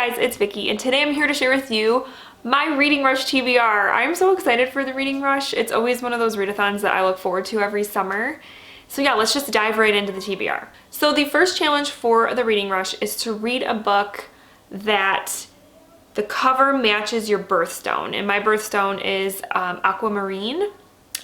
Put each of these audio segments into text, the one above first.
guys, it's Vicky, and today I'm here to share with you my Reading Rush TBR. I'm so excited for the Reading Rush. It's always one of those readathons that I look forward to every summer. So yeah, let's just dive right into the TBR. So the first challenge for the Reading Rush is to read a book that the cover matches your birthstone. And my birthstone is aquamarine.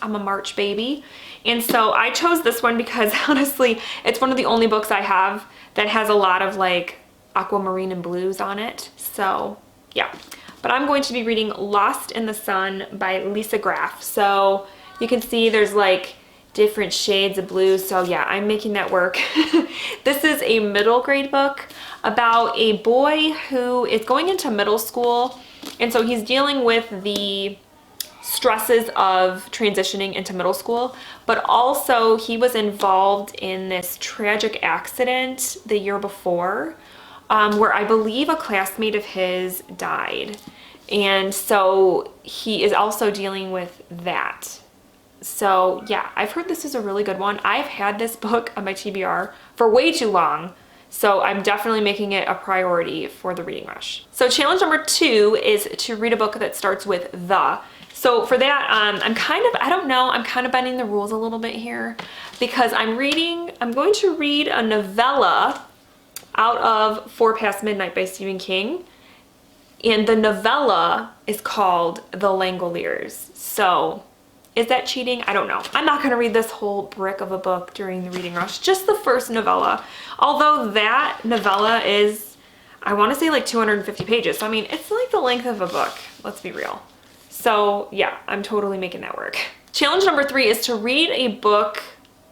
I'm a March baby. And so I chose this one because honestly, it's one of the only books I have that has a lot of like aquamarine and blues on it. So yeah, but I'm going to be reading Lost in the Sun by Lisa Graff. So you can see there's like different shades of blue. So yeah, I'm making that work. This is a middle grade book about a boy who is going into middle school. And so he's dealing with the stresses of transitioning into middle school, but also he was involved in this tragic accident the year before, where I believe a classmate of his died. And so he is also dealing with that. So yeah, I've heard this is a really good one. I've had this book on my TBR for way too long, so I'm definitely making it a priority for the Reading Rush. So challenge number 2 is to read a book that starts with the. So for that, I'm kind of bending the rules a little bit here because I'm going to read a novella out of 4 Past Midnight by Stephen King. And the novella is called The Langoliers. So is that cheating? I don't know. I'm not going to read this whole brick of a book during the Reading Rush, just the first novella. Although that novella is, I want to say like 250 pages. So I mean, it's like the length of a book. Let's be real. So yeah, I'm totally making that work. Challenge number 3 is to read a book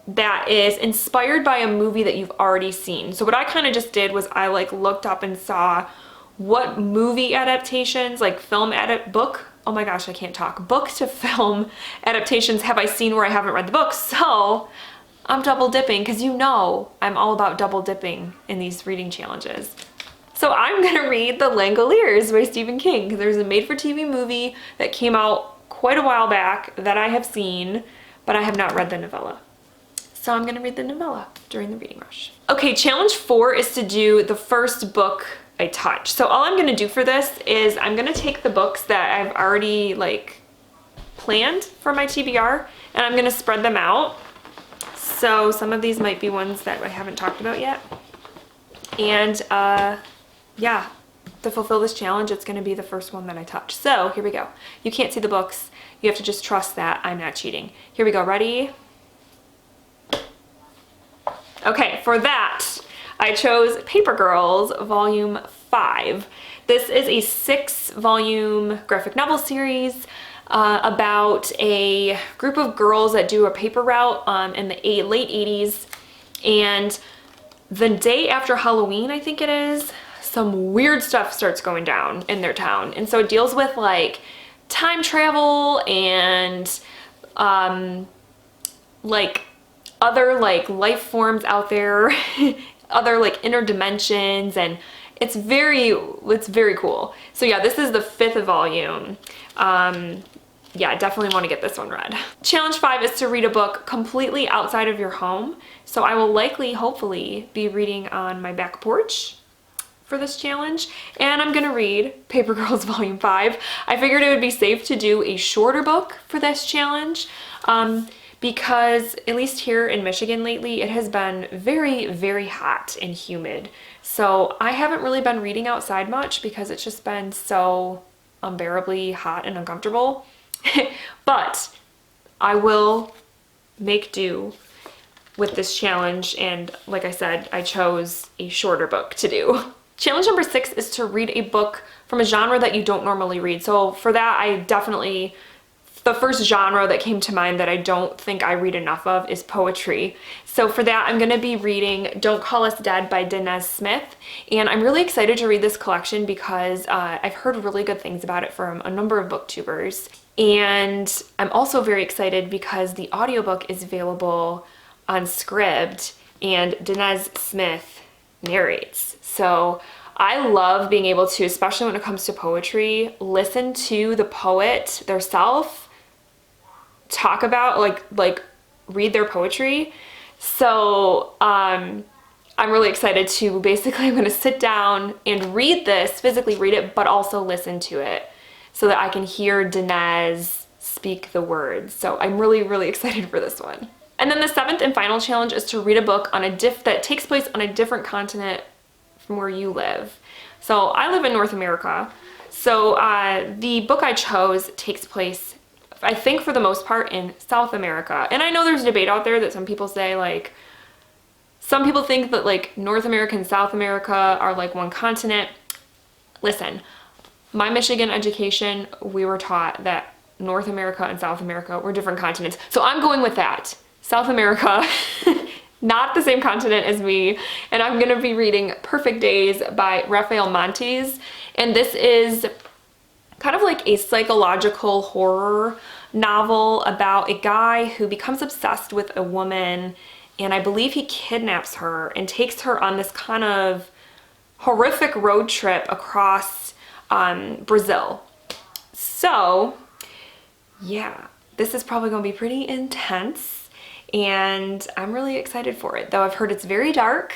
that is inspired by a movie that you've already seen. So what I kind of just did was I like looked up and saw what movie adaptations, like book to film adaptations have I seen where I haven't read the book. So I'm double dipping because you know I'm all about double dipping in these reading challenges. So I'm gonna read The Langoliers by Stephen King. There's a made-for-TV movie that came out quite a while back that I have seen, but I have not read the novella. So I'm gonna read the novella during the Reading Rush. Okay, challenge 4 is to do the first book I touch. So all I'm gonna do for this is I'm gonna take the books that I've already like planned for my TBR and I'm gonna spread them out. So some of these might be ones that I haven't talked about yet. And yeah, to fulfill this challenge, it's gonna be the first one that I touch. So here we go. You can't see the books. You have to just trust that I'm not cheating. Here we go, ready? Okay, for that, I chose Paper Girls Volume 5. This is a 6-volume graphic novel series about a group of girls that do a paper route in the late 80s. And the day after Halloween, I think it is, some weird stuff starts going down in their town. And so it deals with like time travel and like other like life forms out there, other like inner dimensions, and it's very cool. So yeah, this is the 5th volume. Yeah, definitely want to get this one read. Challenge 5 is to read a book completely outside of your home. So I will likely, hopefully, be reading on my back porch for this challenge, and I'm gonna read Paper Girls Volume 5. I figured it would be safe to do a shorter book for this challenge because at least here in Michigan lately, it has been very, very hot and humid. So I haven't really been reading outside much because it's just been so unbearably hot and uncomfortable. But I will make do with this challenge, and like I said, I chose a shorter book to do. Challenge number 6 is to read a book from a genre that you don't normally read. So for that, the first genre that came to mind that I don't think I read enough of is poetry. So for that, I'm gonna be reading Don't Call Us Dead by Dinez Smith. And I'm really excited to read this collection because I've heard really good things about it from a number of booktubers. And I'm also very excited because the audiobook is available on Scribd and Dinez Smith narrates. So I love being able to, especially when it comes to poetry, listen to the poet theirself talk about, like read their poetry. So I'm really excited to basically, I'm going to sit down and read this, physically read it, but also listen to it so that I can hear Dinez speak the words. So I'm really, really excited for this one. And then the 7th and final challenge is to read a book on that takes place on a different continent from where you live. So I live in North America. So the book I chose takes place, I think for the most part, in South America. And I know there's debate out there that some people say, like, some people think that like North America and South America are like one continent. Listen, my Michigan education, we were taught that North America and South America were different continents. So I'm going with that. South America, not the same continent as me. And I'm gonna be reading Perfect Days by Raphael Montes. And this is kind of like a psychological horror novel about a guy who becomes obsessed with a woman, and I believe he kidnaps her and takes her on this kind of horrific road trip across Brazil. So yeah, this is probably gonna be pretty intense, and I'm really excited for it, though I've heard it's very dark.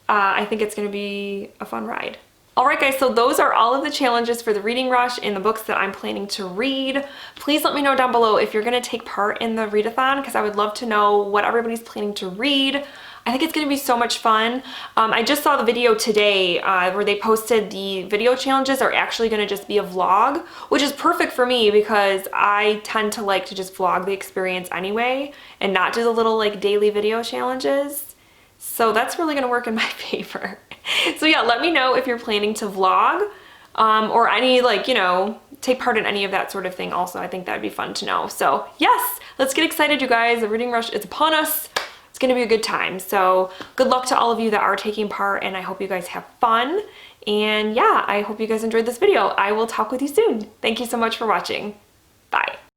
I think it's gonna be a fun ride. Alright guys, so those are all of the challenges for the reading rush and the books that I'm planning to read. Please let me know down below if you're going to take part in the readathon, because I would love to know what everybody's planning to read. I think it's going to be so much fun. I just saw the video today where they posted the video challenges are actually going to just be a vlog, which is perfect for me because I tend to like to just vlog the experience anyway and not do the little like daily video challenges. So that's really going to work in my favor. So yeah, let me know if you're planning to vlog or any, like, you know, take part in any of that sort of thing also. I think that'd be fun to know. So yes, let's get excited, you guys. The reading rush is upon us. It's gonna be a good time. So good luck to all of you that are taking part, and I hope you guys have fun. And yeah, I hope you guys enjoyed this video. I will talk with you soon. Thank you so much for watching.